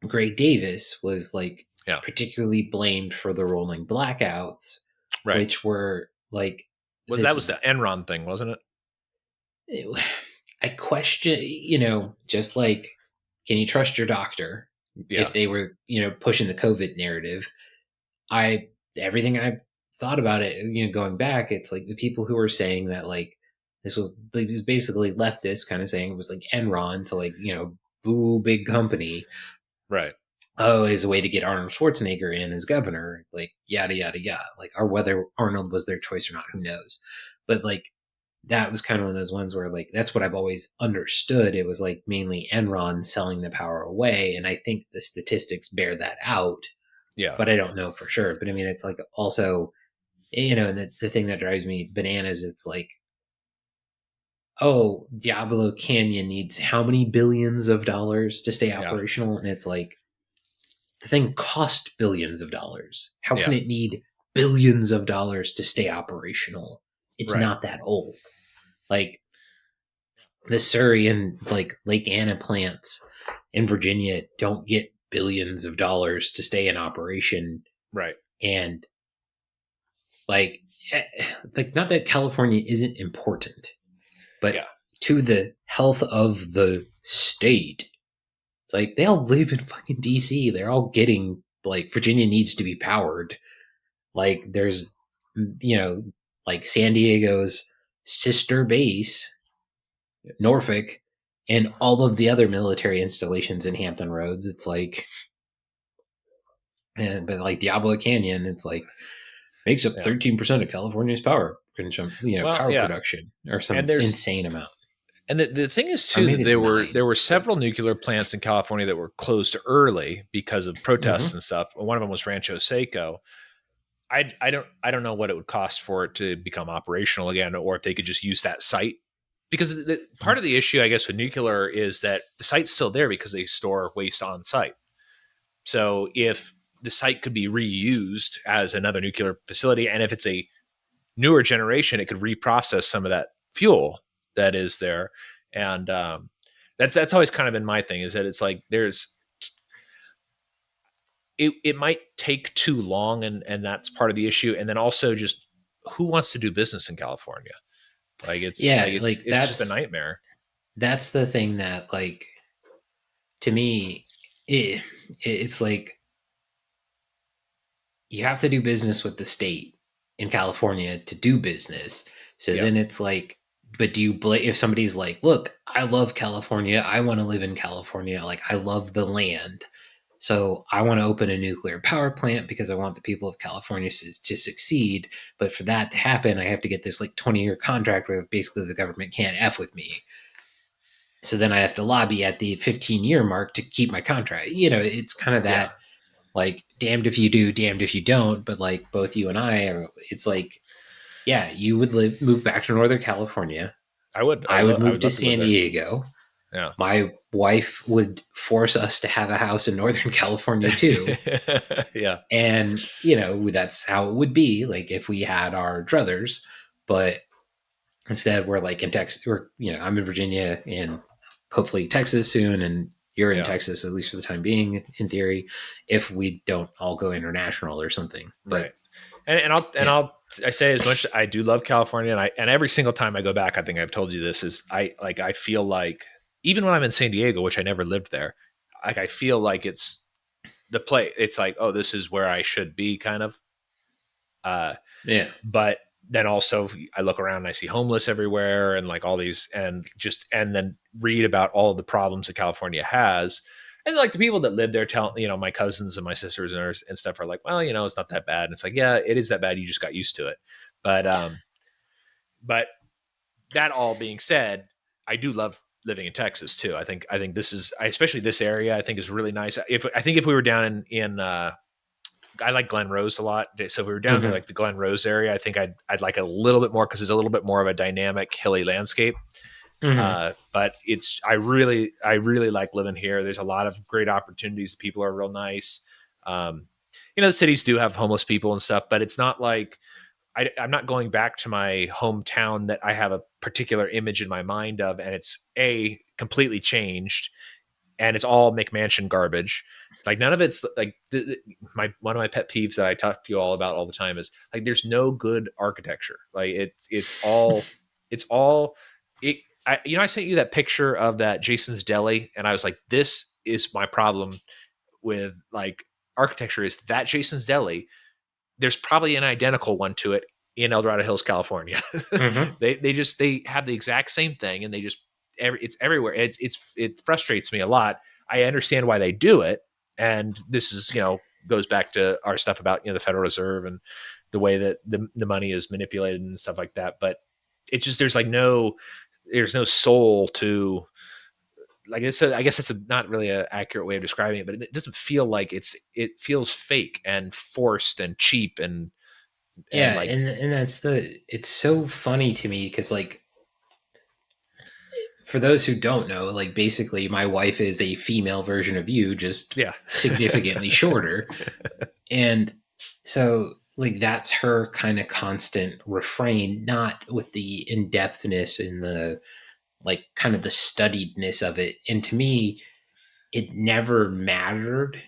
Greg Davis was like Yeah. particularly blamed for the rolling blackouts, Right. which were like That this. was the Enron thing, wasn't it? I question, just like, can you trust your doctor Yeah. if they were, pushing the COVID narrative? Everything I've thought about it, going back, it's like the people who were saying that like this was like, it was basically leftist kind of saying it was like Enron to like, boo big company. Right. Oh, as a way to get Arnold Schwarzenegger in as governor, like yada yada yada. Like, or whether Arnold was their choice or not, who knows? But like that was kind of one of those ones where like that's what I've always understood. It was like mainly Enron selling the power away, and I think the statistics bear that out, Yeah. but I don't know for sure. But I mean, it's like also, the thing that drives me bananas, it's like, oh, Diablo Canyon needs how many billions of dollars to stay Yeah. operational, and it's like the thing cost billions of dollars. How can Yeah. it need billions of dollars to stay operational? It's Right. not that old. Like the Surrey and like Lake Anna plants in Virginia don't get billions of dollars to stay in operation. Right. And like, like not that California isn't important, but Yeah. to the health of the state, it's like they all live in fucking DC. They're all getting like Virginia needs to be powered. Like there's, like San Diego's sister base, Norfolk, and all of the other military installations in Hampton Roads. It's like, but like Diablo Canyon, it's like makes up Yeah. 13% of California's power Well, power yeah. production or And some there's insane amount. the thing is Or too that maybe it's nine. there were several nuclear plants in California that were closed early because of protests Mm-hmm. and stuff. One of them was Rancho Seco. I don't know what it would cost for it to become operational again, or if they could just use that site. Because part of the issue, I guess, with nuclear is that the site's still there because they store waste on site. So if the site could be reused as another nuclear facility, and if it's a newer generation, it could reprocess some of that fuel that is there. And that's always kind of been my thing, is that it's like it might take too long, and that's part of the issue. And then also just who wants to do business in California? Yeah, like it's just a nightmare. that's the thing that like to me, it's like you have to do business with the state in California to do business. So Yeah. then it's like, but do you blame if somebody's like, look, I love California, I want to live in California, like I love the land, so I want to open a nuclear power plant because I want the people of California to succeed. But for that to happen, I have to get this like 20-year contract where basically the government can't F with me. So then I have to lobby at the 15-year mark to keep my contract. It's kind of Yeah. that like damned if you do, damned if you don't. But like both you and I are, it's like, yeah, you would move back to Northern California. I would I move would to love to live San there. Diego. Yeah. My wife would force us to have a house in Northern California too. Yeah. And, that's how it would be like if we had our druthers. But instead, we're like in Texas, I'm in Virginia and hopefully Texas soon. And you're in Yeah. Texas, at least for the time being, in theory, if we don't all go international or something. But Right. yeah. I say as much, I do love California, and every single time I go back, I think I've told you this, is I feel like even when I'm in San Diego, which I never lived there, like I feel like it's the play. It's like, oh, this is where I should be, kind of. Uh, Yeah. but then also I look around and I see homeless everywhere, and like all these, and then read about all of the problems that California has. And like the people that live there tell, my cousins and my sisters and stuff are like, well, it's not that bad. And it's like, yeah, it is that bad. You just got used to it. But, but that all being said, I do love living in Texas too. I think this is, especially this area, I think is really nice. If we were down I like Glen Rose a lot. So if we were down near Mm-hmm. like the Glen Rose area, I think I'd like it a little bit more because it's a little bit more of a dynamic hilly landscape. Mm-hmm. But I really like living here. There's a lot of great opportunities. The people are real nice. Um, the cities do have homeless people and stuff, but it's not like I'm not going back to my hometown that I have a particular image in my mind of, and it's completely changed. and it's all McMansion garbage. Like none of it's like my one of my pet peeves that I talk to you all about all the time is like there's no good architecture. Like it's all it. I sent you that picture of that Jason's Deli, and I was like, this is my problem with like architecture is that Jason's Deli. There's probably an identical one to it in El Dorado Hills, California. Mm-hmm. They have the exact same thing, and they just it's everywhere. It frustrates me a lot. I understand why they do it, and this is goes back to our stuff about the Federal Reserve and the way that the money is manipulated and stuff like that. But it's just there's no soul to like I guess that's not really an accurate way of describing it, but it doesn't feel like it feels fake and forced and cheap and Yeah, like and it's so funny to me because like for those who don't know, like basically my wife is a female version of you, just yeah. significantly shorter. And so like that's her kind of constant refrain, not with the in-depthness and the like kind of the studiedness of it. And to me, it never mattered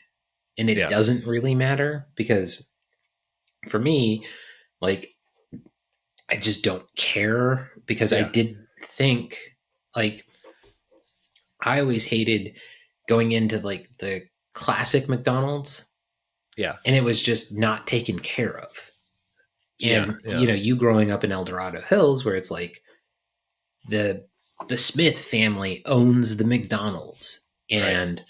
and it Yeah. doesn't really matter because for me, like I just don't care because I Yeah. did think like I always hated going into like the classic McDonald's Yeah. and it was just not taken care of. Yeah. And Yeah. you growing up in El Dorado Hills where it's like the Smith family owns the McDonald's and right.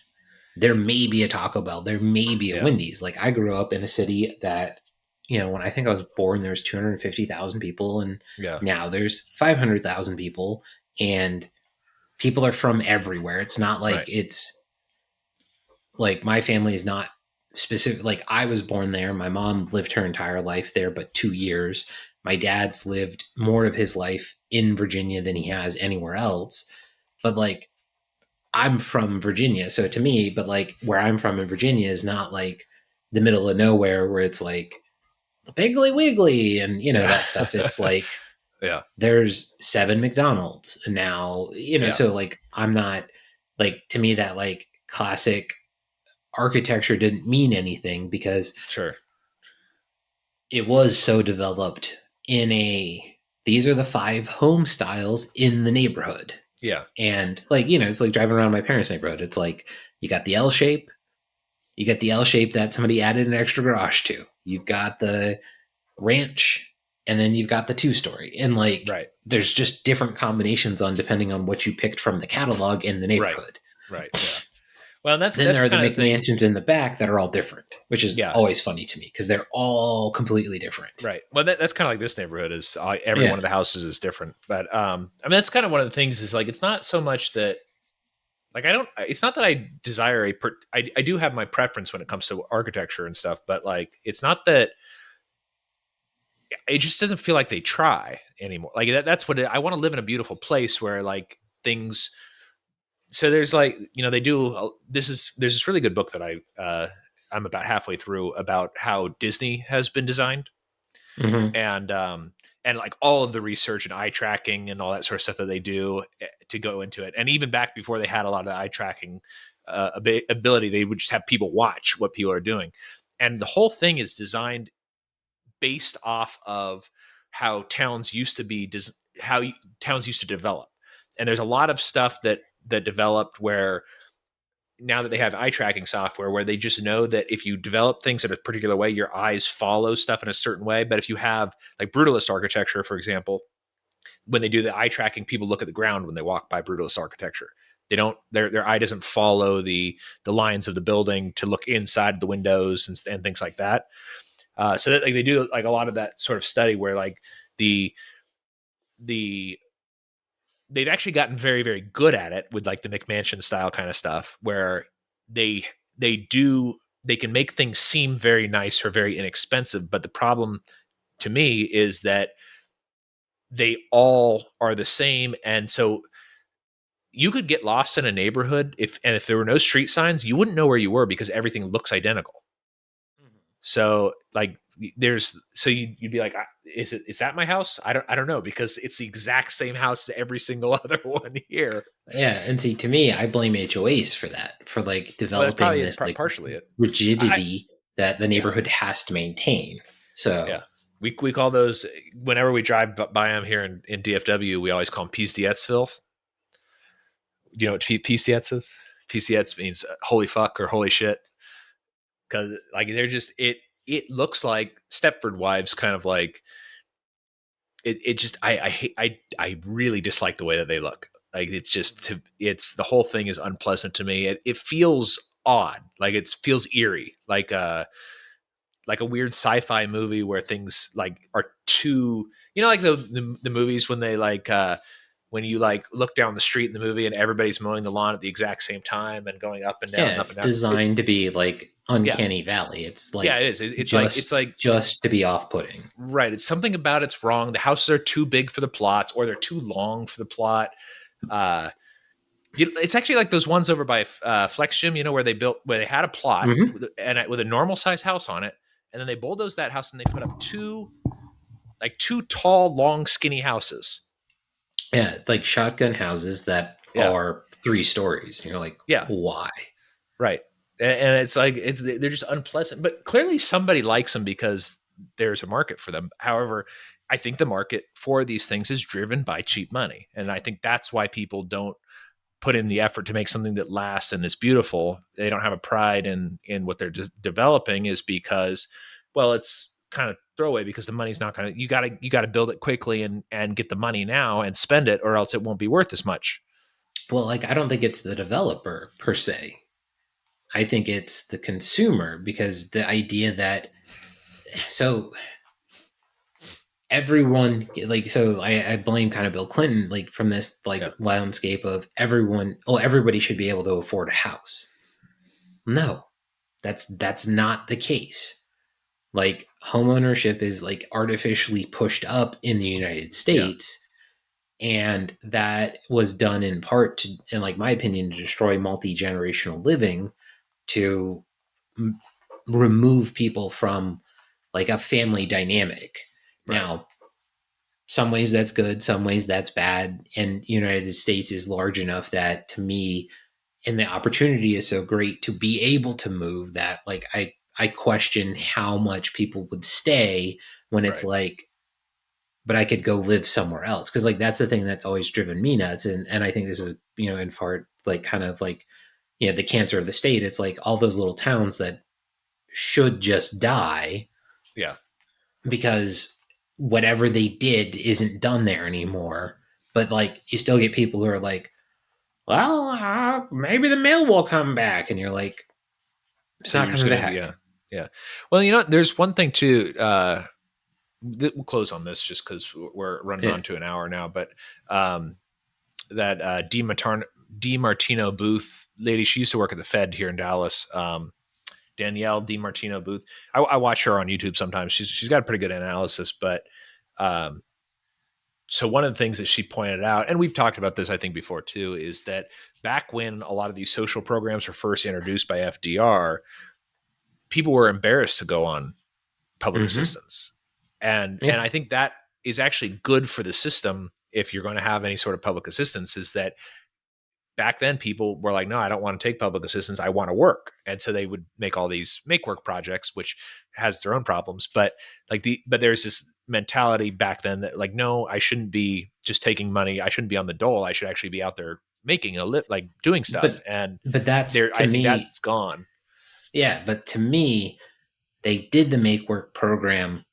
There may be a Taco Bell, there may be a Wendy's. Like I grew up in a city that when I think I was born there was 250,000 people and now there's 500,000 people and people are from everywhere. It's not like it's like my family is not specific. Like I was born there. My mom lived her entire life there, but 2 years. My dad's lived more of his life in Virginia than he has anywhere else. But like I'm from Virginia. So to me, but like where I'm from in Virginia is not like the middle of nowhere where it's like the Piggly Wiggly and that stuff. It's like there's 7 McDonald's and now, so like I'm not like to me that like classic architecture didn't mean anything because it was so developed in these are the 5 home styles in the neighborhood. Yeah. And like, it's like driving around my parents' neighborhood. It's like you got the L shape, you got the L shape that somebody added an extra garage to. You've got the ranch, and then you've got the 2-story. And like there's just different combinations on depending on what you picked from the catalog in the neighborhood. Right. Yeah. Well, then there are the McMansions in the back that are all different, which is always funny to me because they're all completely different. Right. Well, that's kind of like this neighborhood is every one of the houses is different. But I mean, that's kind of one of the things is like, it's not so much that like, it's not that I desire I do have my preference when it comes to architecture and stuff, but like, it's not that it just doesn't feel like they try anymore. Like that's what I want to live in a beautiful place where like things, so there's like, they do, there's this really good book that I'm about halfway through about how Disney has been designed. Mm-hmm. And like all of the research and eye tracking and all that sort of stuff that they do to go into it. And even back before they had a lot of the eye tracking ability, they would just have people watch what people are doing. And the whole thing is designed based off of how towns used to be, how towns used to develop. And there's a lot of stuff that developed where now that they have eye tracking software where they just know that if you develop things in a particular way, your eyes follow stuff in a certain way. But if you have like brutalist architecture, for example, when they do the eye tracking, people look at the ground when they walk by brutalist architecture. They don't, their eye doesn't follow the lines of the building to look inside the windows and things like that. So that like they do like a lot of that sort of study where like they've actually gotten very, very good at it with like the McMansion style kind of stuff where they can make things seem very nice or very inexpensive. But the problem to me is that they all are the same. And so you could get lost in a neighborhood if there were no street signs, you wouldn't know where you were because everything looks identical. Mm-hmm. So like there's so you'd be like, is that my house? I don't know, because it's the exact same house as every single other one here. Yeah, and see, to me, I blame HOAs for that, for like Well, that's developing probably this like partially it. rigidity that the Yeah, neighborhood has to maintain. So yeah. We call those, whenever we drive by them here in DFW, we always call them PCSville. You know what PCS is? PCS means holy fuck or holy shit, because like they're just it looks like Stepford Wives, kind of like it just I hate I really dislike the way that they look. Like it's the whole thing is unpleasant to me. It feels odd, like it feels eerie, like a weird sci-fi movie where things like are too, like the movies when they like when you like look down the street in the movie and everybody's mowing the lawn at the exact same time and going up and down yeah, and up it's and down. designed to be like Yeah, uncanny valley. It's yeah, like it is. It's like just to be off-putting. right. It's something about it's wrong. The houses are too big for the plots, or they're too long for the plot. Uh, it's actually like those ones over by Flex Gym, where they had a plot Hmm. with a normal size house on it, and then they bulldozed that house and they put up two tall, long, skinny houses. Yeah, like shotgun houses that Yeah, are 3 stories. And you're like, yeah, why? right. And it's like they're just unpleasant. But clearly, somebody likes them because there's a market for them. However, I think the market for these things is driven by cheap money, and I think that's why people don't put in the effort to make something that lasts and is beautiful. They don't have a pride in what they're developing, is because, well, it's kind of throwaway, because the money's not going to, you got to build it quickly and get the money now and spend it, or else it won't be worth as much. Well, like I don't think it's the developer per se. I think it's the consumer, because the idea that so everyone like so I blame kind of Bill Clinton like from this like Yeah. landscape of everybody should be able to afford a house. No, that's not the case. Like home ownership is like artificially pushed up in the United Yeah. States, and that was done in part to, in like my opinion, to destroy multi-generational living, to remove people from like a family dynamic. Right. Now, some ways that's good, some ways that's bad. And the United States is large enough that to me, and the opportunity is so great to be able to move, that like I question how much people would stay when it's Right. like, but I could go live somewhere else. Cause like that's the thing that's always driven me nuts. And I think this is, in part like kind of like, the cancer of the state. It's like all those little towns that should just die Yeah. because whatever they did isn't done there anymore. But like you still get people who are like, well, maybe the mail will come back, and you're like, it's So not you're just coming gonna, back. yeah, yeah. Well, there's one thing too. We'll close on this just because we're running Yeah. on to an hour now. But that DiMartino Booth lady, she used to work at the Fed here in Dallas. Danielle DiMartino Booth. I watch her on YouTube sometimes. She's got a pretty good analysis. But so one of the things that she pointed out, and we've talked about this I think before too, is that back when a lot of these social programs were first introduced by FDR, people were embarrassed to go on public Mm-hmm. assistance. And Yeah. I think that is actually good for the system. If you're going to have any sort of public assistance, is that back then people were like, no, I don't want to take public assistance, I want to work. And so they would make all these make work projects, which has their own problems. But but there's this mentality back then that like, no, I shouldn't be just taking money, I shouldn't be on the dole, I should actually be out there making like doing stuff. But And that's to I think me, that's gone. yeah. But to me, they did the Make Work program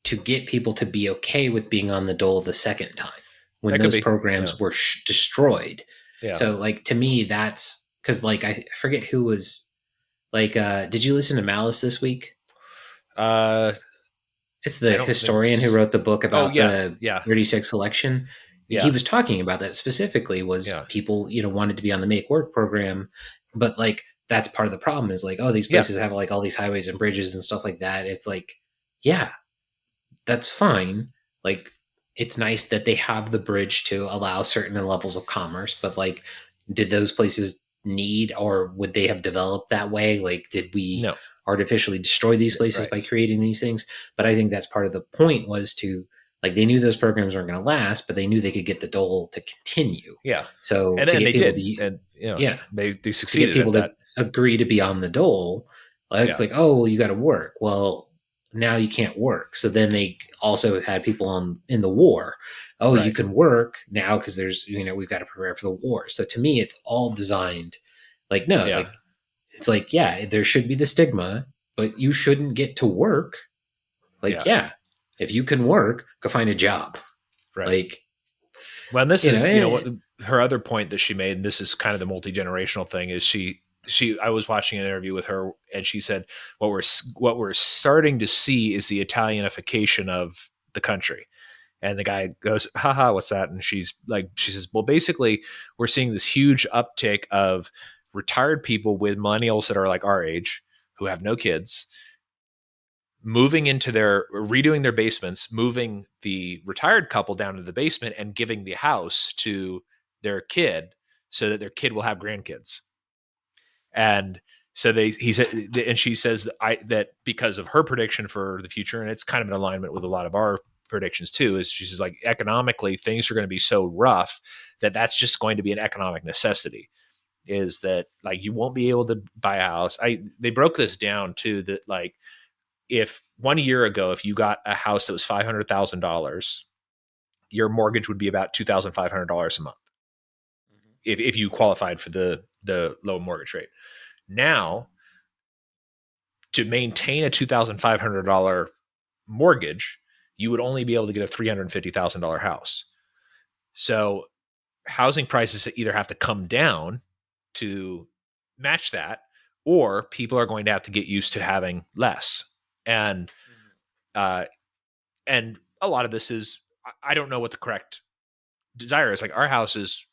to get people to be okay with being on the dole the second time when That could those be. Yeah. programs were destroyed. Yeah. So like to me, that's because like I forget who was like. Did you listen to Malice this week? uh It's I the don't think historian who wrote the book oh about yeah, the yeah, 36 election. He yeah, was talking about that specifically, was yeah, people, wanted to be on the Make Work program, but like that's part of the problem is like, oh, these yeah. places have like all these highways and bridges and stuff like that. It's like, yeah, that's fine. Like it's nice that they have the bridge to allow certain levels of commerce, but like, did those places need, or would they have developed that way? Like, did we No. artificially destroy these places Right. by creating these things. But I think that's part of the point, was to, like, they knew those programs weren't going to last, but they knew they could get the dole to continue. Yeah. So And to then get they people did. to, And, yeah, they to get succeeded people at to that. agree to be on the dole, it's Yeah. like, oh, well, you got to work. Well, now you can't work. So then they also had people on in the war. Oh, you Right. can work now because there's, we've got to prepare for the war. So to me, it's all designed like, no, Yeah. like, it's like, yeah, there should be the stigma, but you shouldn't get to work. Like, Yeah. yeah, if you can work, go find a job. Right. Like, Well, and this you know, is, what her other point that she made, and this is kind of the multi-generational thing, is I was watching an interview with her, and she said what we're starting to see is the Italianification of the country. And the guy goes, haha, what's that? And she says, well, basically, we're seeing this huge uptick of retired people with millennials that are like our age who have no kids moving into redoing their basements, moving the retired couple down to the basement and giving the house to their kid so that their kid will have grandkids. And so he said, and she says that because of her prediction for the future, and it's kind of in alignment with a lot of our predictions too, is she says, like, economically things are going to be so rough that that's just going to be an economic necessity, is that like you won't be able to buy a house. They broke this down too, that like if 1 year ago, if you got a house that was $500,000, your mortgage would be about $2,500 a month if you qualified for the low mortgage rate. Now, to maintain a $2,500 mortgage, you would only be able to get a $350,000 house. So housing prices either have to come down to match that, or people are going to have to get used to having less. And uh, and a lot of this is, I don't know what the correct desire is. Like our house is,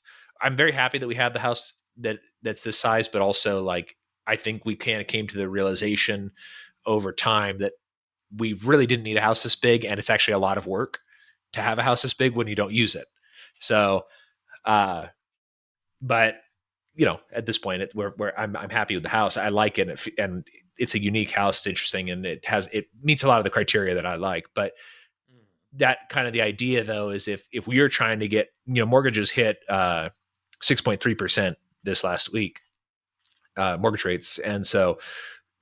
I'm very happy that we have the house that's this size, but also like I think we kind of came to the realization over time that we really didn't need a house this big, and it's actually a lot of work to have a house this big when you don't use it. So, but at this point, where I'm happy with the house. I like it, and it's a unique house. It's interesting, and it meets a lot of the criteria that I like. But that kind of the idea though is if we are trying to get, mortgages hit 6.3% this last week, mortgage rates, and so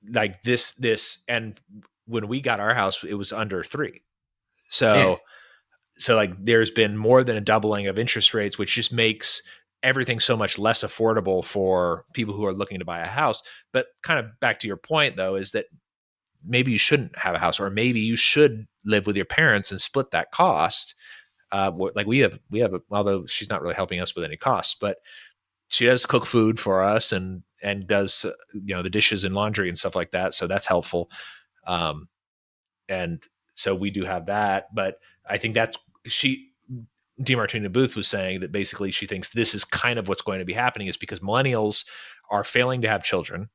like this and when we got our house it was under 3. yeah, So like there's been more than a doubling of interest rates, which just makes everything so much less affordable for people who are looking to buy a house. But kind of back to your point though, is that maybe you shouldn't have a house, or maybe you should live with your parents and split that cost. Like we have although she's not really helping us with any costs, but she does cook food for us and does the dishes and laundry and stuff like that. So that's helpful. Um, and so we do have that, but I think that's DeMartini Booth was saying that basically she thinks this is kind of what's going to be happening, is because millennials are failing to have children.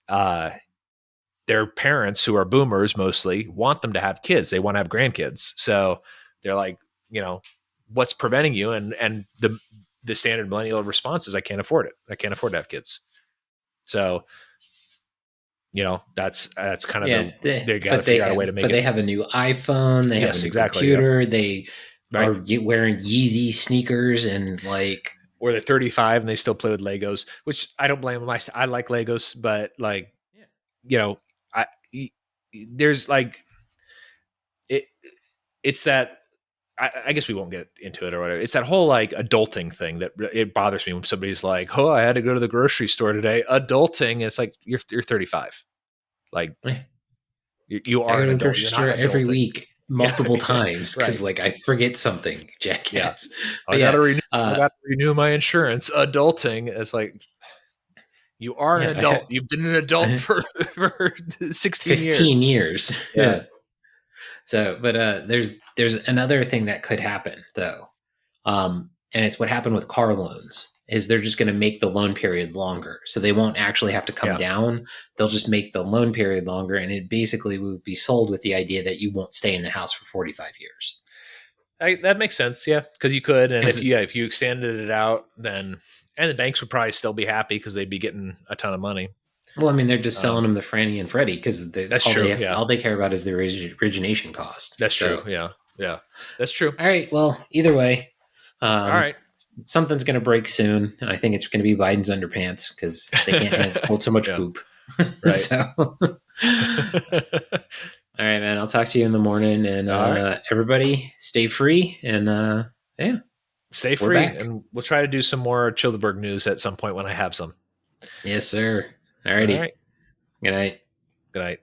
Their parents, who are boomers mostly, want them to have kids. They want to have grandkids. So they're like, what's preventing you? And the standard millennial response is, I can't afford it. I can't afford to have kids. So, that's kind of they got to figure out a way to make but it. they have a new iPhone. They have a new computer. Yep. They are wearing Yeezy sneakers and like, or they're 35 and they still play with Legos, which I don't blame them. I like Legos, but like, I there's like it's that I guess we won't get into it or whatever. It's that whole like adulting thing that it bothers me when somebody's like, "Oh, I had to go to the grocery store today." Adulting, it's like you're 35, like you are an adult. You're not adulting every week, multiple yeah, times, because right. like I forget something, jackass. Yeah. I got to renew my insurance. Adulting, it's like you are an adult. You've been an adult for 16 15 years. years. Yeah. So, but there's another thing that could happen though, and it's what happened with car loans. Is they're just going to make the loan period longer, so they won't actually have to come down. They'll just make the loan period longer, and it basically would be sold with the idea that you won't stay in the house for 45 years. That makes sense, yeah, because you could, and if you extended it out, then and the banks would probably still be happy because they'd be getting a ton of money. Well, I mean, they're just selling Um, them the Franny and Freddie because that's true. Yeah, all they care about is the origination cost. that's true. So, Yeah, yeah, that's true. all right. Well, either way, All um, right. something's going to break soon. I think it's going to be Biden's underpants because they can't hold so much Yeah. poop. Right. So, all right, man. I'll talk to you in the morning, and All right. everybody stay free. And yeah, Stay we're free, back. and we'll try to do some more Childeberg news at some point when I have some. Yes, sir. All All righty. right. Good night. Good night.